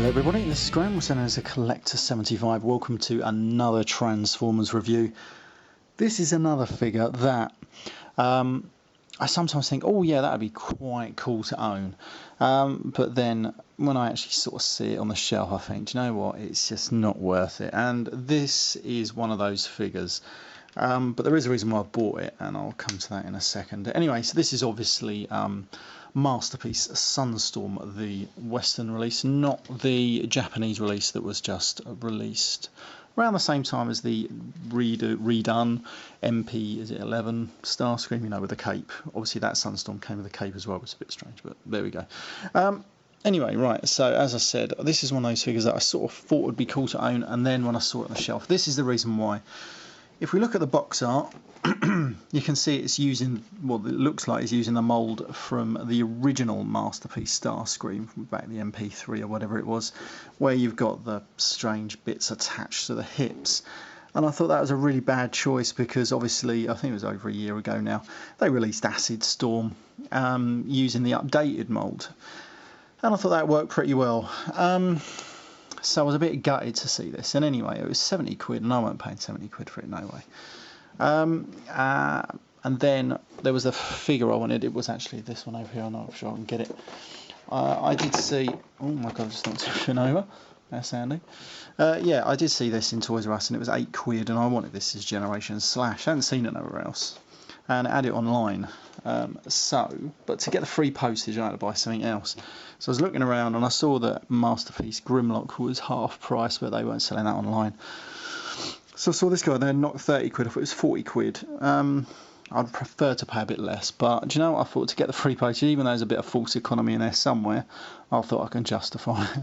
everybody, this is Graham, also known as a Collector 75. Welcome to another Transformers review. This is another figure that I sometimes think, oh yeah, that would be quite cool to own. But then when I actually sort of see it on the shelf, I think, do you know what, it's just not worth it. And this is one of those figures. But there is a reason why I bought it, and I'll come to that in a second. Anyway, so this is obviously Masterpiece SUNSTORM, the Western release, not the Japanese release that was just released around the same time as the redone MP, is it 11 Starscream, you know, with the cape. Obviously that SUNSTORM came with a cape as well, which is a bit strange, but there we go. Anyway, right, so as I said, this is one of those figures that I sort of thought would be cool to own, and then when I saw it on the shelf, this is the reason why. If we look at the box art, you can see it's using, well, it looks like it's using the mould from the original Masterpiece Starscream from back in the MP3 or whatever it was, where you've got the strange bits attached to the hips. And I thought that was a really bad choice because obviously, I think it was over a year ago now, they released Acid Storm using the updated mould. And I thought that worked pretty well. So I was a bit gutted to see this, and anyway, it was 70 quid, and I won't pay 70 quid for it, no way. And then there was a figure I wanted. It was actually this one over here. I'm not sure I can get it. I did see, oh my god, I just knocked something over. That's handy. Yeah, I did see this in Toys R Us, and it was 8 quid, and I wanted this as Generation Slash. I hadn't seen it nowhere else, and I had it online. But to get the free postage, I had to buy something else. So I was looking around, and I saw that Masterpiece Grimlock was half price, but they weren't selling that online. So I saw this guy, they knocked 30 quid off, it was 40 quid. I'd prefer to pay a bit less, but do you know what, I thought to get the free postage, even though there's a bit of false economy in there somewhere, I thought I can justify it.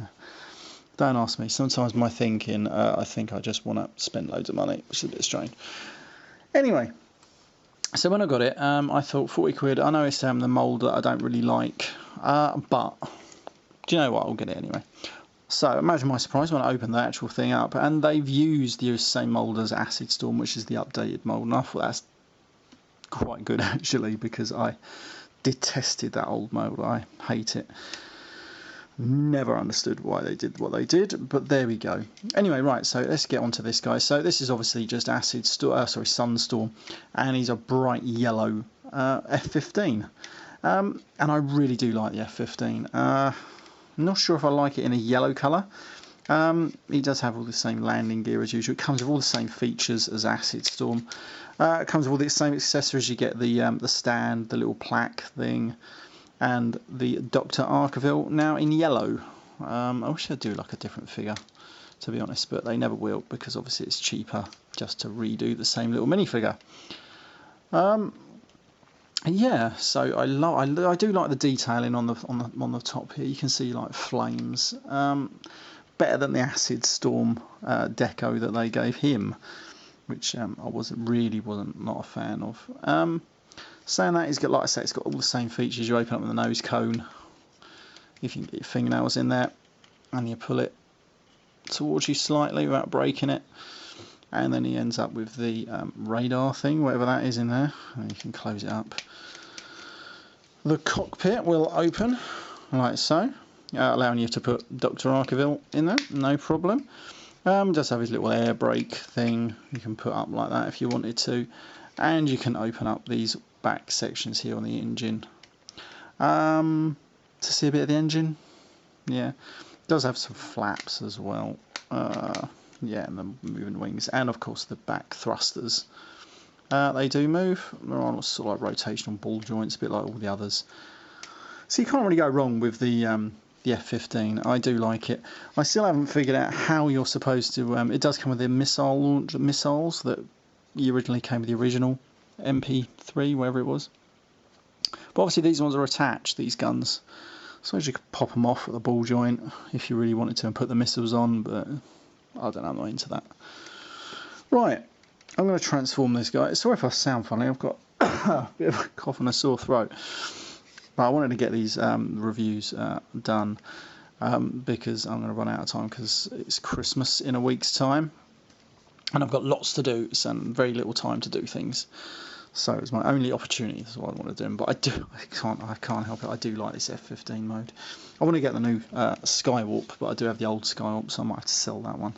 Don't ask me, sometimes my thinking, I think I just want to spend loads of money, which is a bit strange. Anyway. So when I got it, I thought 40 quid, I know it's the mould that I don't really like, but do you know what, I'll get it anyway. So imagine my surprise when I opened the actual thing up, and they've used the same mould as Acid Storm, which is the updated mould, and I thought that's quite good actually, because I detested that old mould, I hate it. Never understood why they did what they did, but there we go. Anyway, right, so let's get on to this guy. So this is obviously just SUNSTORM, and he's a bright yellow F-15. And I really do like the F-15. I'm not sure if I like it in a yellow colour. He does have all the same landing gear as usual. It comes with all the same features as Acid Storm. It comes with all the same accessories. You get the stand, the little plaque thing, and the Dr. Arkeville now in yellow. I wish I'd do like a different figure, to be honest, but they never will, because obviously it's cheaper just to redo the same little minifigure. Yeah, so I do like the detailing on the top here. You can see like flames. Better than the Acid Storm deco that they gave him, which I wasn't not a fan of. Saying that, he's got, like I say, it's got all the same features. You open up with the nose cone, if you can get your fingernails in there, and you pull it towards you slightly without breaking it, and then he ends up with the radar thing, whatever that is in there, and you can close it up. The cockpit will open like so, allowing you to put Dr. Arkeville in there, no problem. Does have his little air brake thing you can put up like that if you wanted to, and you can open up these back sections here on the engine to see a bit of the engine. Yeah, it does have some flaps as well. Yeah, and the moving wings, and of course the back thrusters. They do move. They're on sort of like rotational ball joints, a bit like all the others. So you can't really go wrong with the F-15. I do like it. I still haven't figured out how you're supposed to. It does come with the missiles that originally came with the original MP3, wherever it was. But obviously these ones are attached, these guns. So you could pop them off at the ball joint if you really wanted to and put the missiles on, but I don't know, I'm not into that. Right, I'm going to transform this guy. Sorry if I sound funny, I've got a bit of a cough and a sore throat. But I wanted to get these reviews done because I'm going to run out of time because it's Christmas in a week's time. And I've got lots to do, so very little time to do things. So it was my only opportunity. That's what I want to do. But I can't help it. I do like this F15 mode. I want to get the new Skywarp, but I do have the old Skywarp, so I might have to sell that one.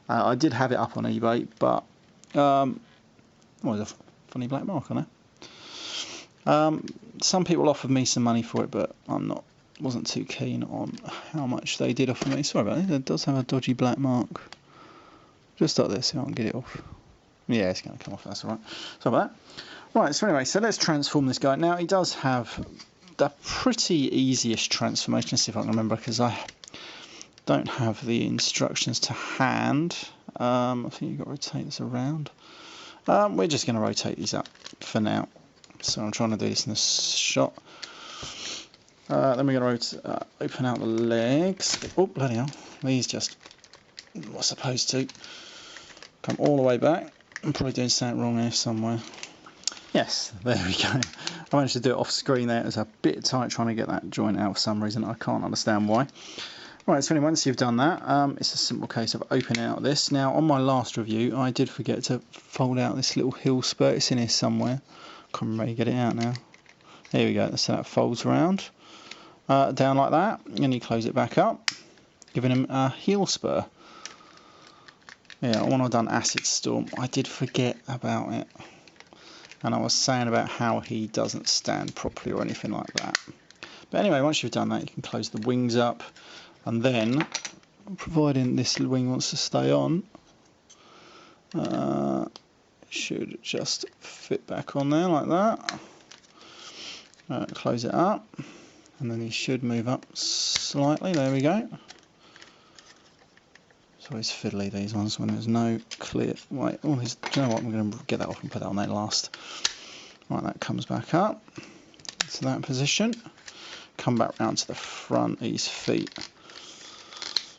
I did have it up on eBay, but there's a funny black mark on there. Some people offered me some money for it, but wasn't too keen on how much they did offer me. Sorry about it. It does have a dodgy black mark. Just like this, so I can get it off. Yeah, it's going to come off, that's alright. Sorry about that. Right, so anyway, so let's transform this guy. Now, he does have the pretty easiest transformation. Let's see if I can remember, because I don't have the instructions to hand. I think you've got to rotate this around. We're just going to rotate these up for now. So I'm trying to do this in a shot. Then we're going to open out the legs. Oh, bloody hell. These just were supposed to come all the way back. I'm probably doing something wrong here somewhere. Yes, there we go. I managed to do it off screen there. It was a bit tight trying to get that joint out for some reason. I can't understand why. Right, so anyway, once you've done that, it's a simple case of opening out this. Now, on my last review, I did forget to fold out this little heel spur. It's in here somewhere. Can't remember how you get it out now. There we go. So that folds around down like that, and you close it back up, giving him a heel spur. Yeah, when I've done Acid Storm, I did forget about it. And I was saying about how he doesn't stand properly or anything like that. But anyway, once you've done that, you can close the wings up. And then, providing this wing wants to stay on, it should just fit back on there like that. Close it up. And then he should move up slightly. There we go. Always fiddly, these ones, when there's no clear way. Oh, do you know what? I'm going to get that off and put that on there last. Right, that comes back up to that position. Come back round to the front, these feet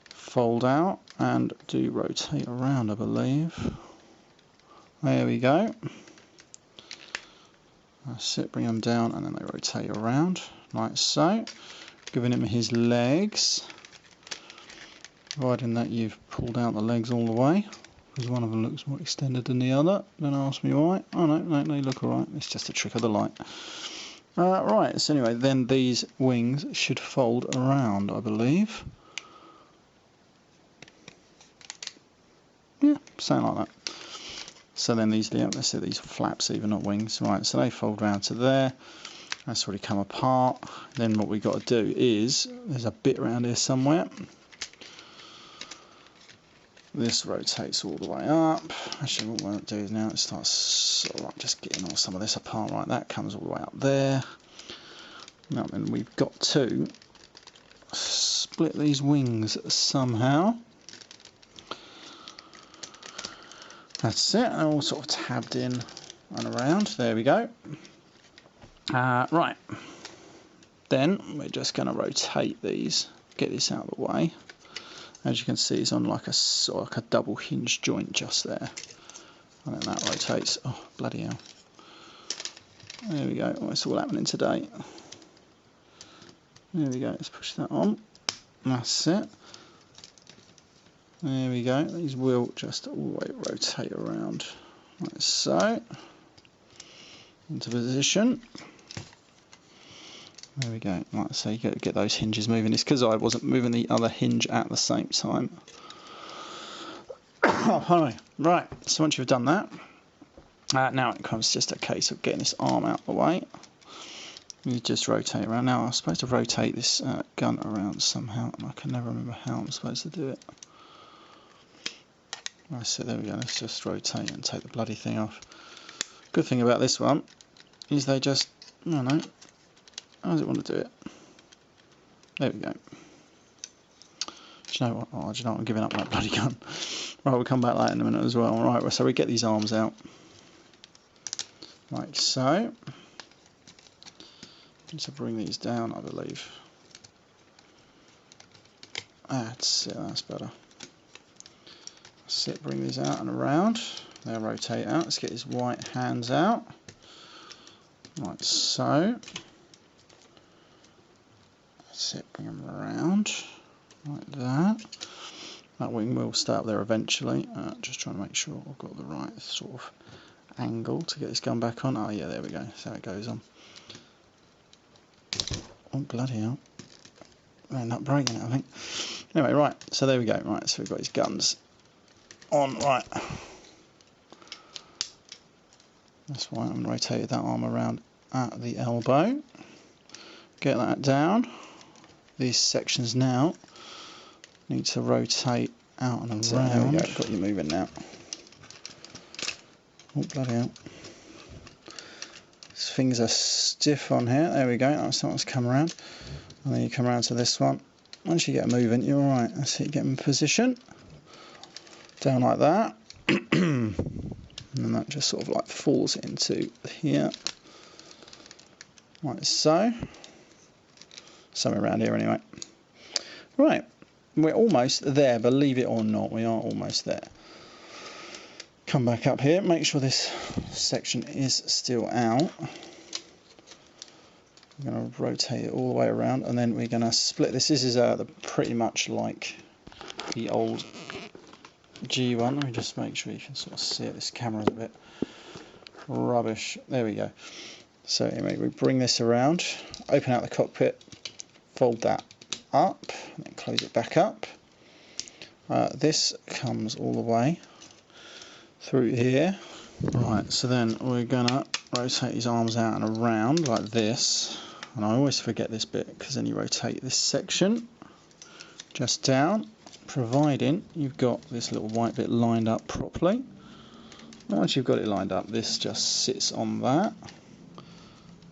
fold out and do rotate around, I believe. There we go. That's it, bring them down and then they rotate around, like so. Giving him his legs. Providing that you've pulled out the legs all the way, because one of them looks more extended than the other. Don't ask me why. Oh no, they look alright. It's just a trick of the light. Right, so anyway, then these wings should fold around, I believe. Yeah, something like that. So then these, let's see, these flaps even, not wings. Right, so they fold round to there. That's already come apart. Then what we've got to do is, there's a bit around here somewhere. This rotates all the way up. Actually, what we'll do now, it starts sort of just getting all some of this apart. Right, that comes all the way up there. Now then, we've got to split these wings somehow. That's it. They're all sort of tabbed in and around. There we go. Right. Then we're just going to rotate these. Get this out of the way. As you can see, it's on like a double hinge joint just there. And then that rotates. Oh, bloody hell. There we go. Oh, it's all happening today. There we go. Let's push that on. That's it. There we go. These will just all the way rotate around like so. Into position. There we go. Like I say, you got to get those hinges moving. It's because I wasn't moving the other hinge at the same time. Oh, anyway, right. So once you've done that, now it comes just a case of getting this arm out of the way. You just rotate around. Now I'm supposed to rotate this gun around somehow, and I can never remember how I'm supposed to do it. Right, so there we go. Let's just rotate and take the bloody thing off. Good thing about this one is they just, I don't know. How does it want to do it? There we go. Do you know what? Oh, do you know what? I'm giving up that bloody gun. Right, we'll come back to that in a minute as well. Right, so we get these arms out. Like so. Need to bring these down, I believe. That's it, that's better. That's it, bring these out and around. They'll rotate out. Let's get his white hands out. Like so. That's it, bring them around. Like that. That wing will stay up there eventually. Just trying to make sure I've got the right sort of angle to get this gun back on. Oh yeah, there we go. That's how it goes on. Oh bloody hell! I end up breaking it, I think. Anyway, right. So there we go. Right. So we've got his guns on. Right. That's why I'm rotated that arm around at the elbow. Get that down. These sections now need to rotate out and around. So there we go. Got you moving now. Oh bloody hell! His fingers are stiff on here. There we go. That's starting to come around, and then you come around to this one. Once you get moving, you're all right. That's it. Get in position. Down like that. And then that just sort of like falls into here, like so. Somewhere around here anyway. Right, we're almost there, believe it or not, we are almost there. Come back up here, make sure this section is still out. We're going to rotate it all the way around, and then we're going to split this. This is pretty much like the old G1. Let me just make sure you can sort of see it. This camera's a bit rubbish. There we go. So anyway, we bring this around, open out the cockpit, fold that up, and then close it back up. This comes all the way through here. Right, so then we're gonna rotate his arms out and around like this. And I always forget this bit, because then you rotate this section just down, providing you've got this little white bit lined up properly. Once you've got it lined up, this just sits on that.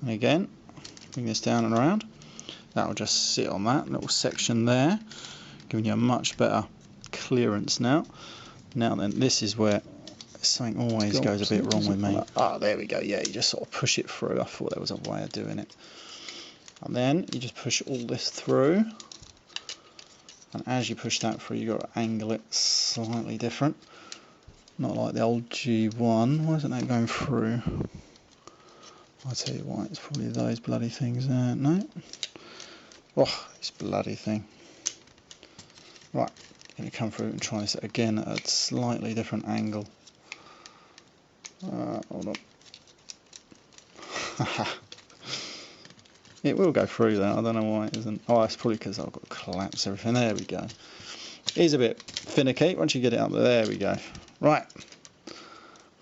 And again, bring this down and around. That will just sit on that little section there, giving you a much better clearance now. Now then, this is where something always goes a bit wrong with me. Ah, there we go. Yeah, you just sort of push it through. I thought there was a way of doing it. And then you just push all this through. And as you push that through, you've got to angle it slightly different. Not like the old G1. Why isn't that going through? I'll tell you why. It's probably those bloody things there. No? Oh, this bloody thing. Right. Going to come through and try this again at a slightly different angle. Hold on. It will go through that. I don't know why it isn't. Oh, it's probably because I've got to collapse everything. There we go. It is a bit finicky. Once you get it up there, we go. Right.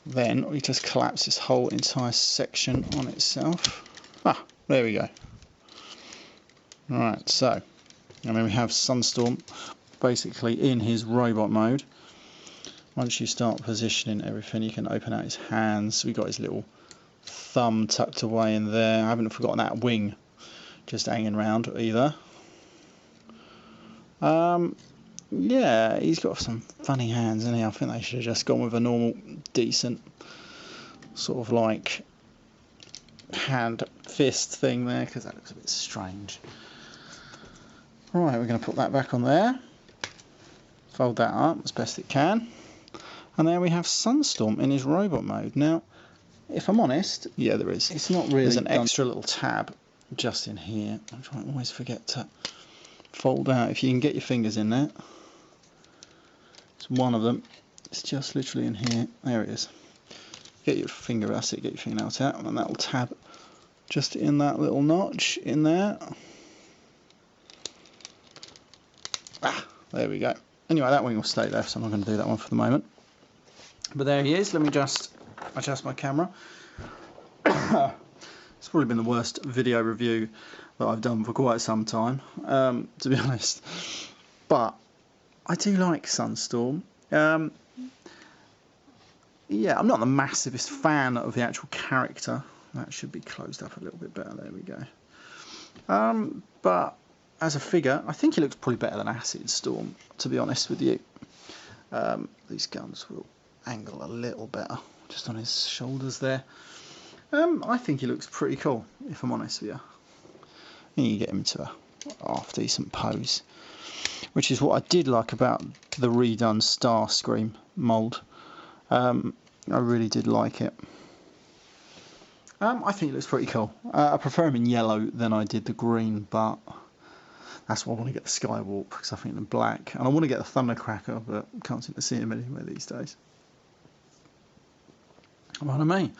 Then we just collapse this whole entire section on itself. Ah, there we go. Right, so, and then we have SUNSTORM basically in his robot mode. Once you start positioning everything, you can open out his hands. We've got his little thumb tucked away in there. I haven't forgotten that wing just hanging around either. Yeah, he's got some funny hands, isn't he? I think they should have just gone with a normal, decent, sort of like hand fist thing there, because that looks a bit strange. Right, we're going to put that back on there. Fold that up as best it can. And there we have SUNSTORM in his robot mode. Now, if I'm honest, yeah, there is. It's not really. There's an extra little tab just in here. I'm trying to always forget to fold out. If you can get your fingers in there, it's one of them. It's just literally in here. There it is. Get your finger, that's it. Get your fingernails out, and that will tab just in that little notch in there. Ah, there we go. Anyway, that wing will stay there, so I'm not going to do that one for the moment. But there he is. Let me just adjust my camera. It's probably been the worst video review that I've done for quite some time, to be honest. But I do like SUNSTORM. Yeah, I'm not the massivest fan of the actual character. That should be closed up a little bit better. There we go. But as a figure, I think he looks probably better than Acid Storm, to be honest with you. These guns will angle a little better, just on his shoulders there. I think he looks pretty cool, if I'm honest with you. And you get him to a half-decent pose, which is what I did like about the redone Starscream mould. I really did like it. I think it looks pretty cool. I prefer him in yellow than I did the green, but that's why I want to get the Skywarp, because I think the black. And I want to get the Thundercracker, but can't seem to see him anywhere these days. What I mean.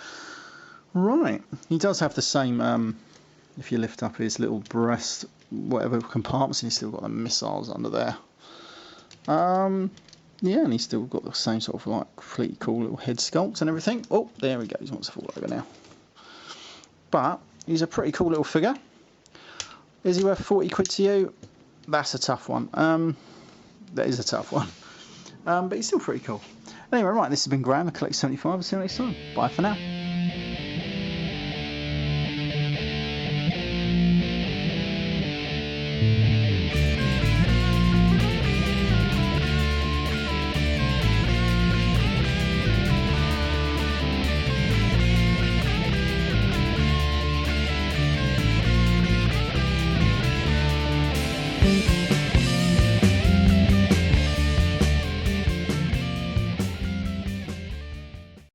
Right, he does have the same, if you lift up his little breast, whatever compartments, and he's still got the missiles under there. Yeah, and he's still got the same sort of like pretty cool little head sculpt and everything. Oh, there he goes, he wants to fall over now. But he's a pretty cool little figure. Is he worth 40 quid to you? That's a tough one. That is a tough one. But he's still pretty cool. Anyway, right, this has been Graham, the Collect 75. I'll see you next time. Bye for now.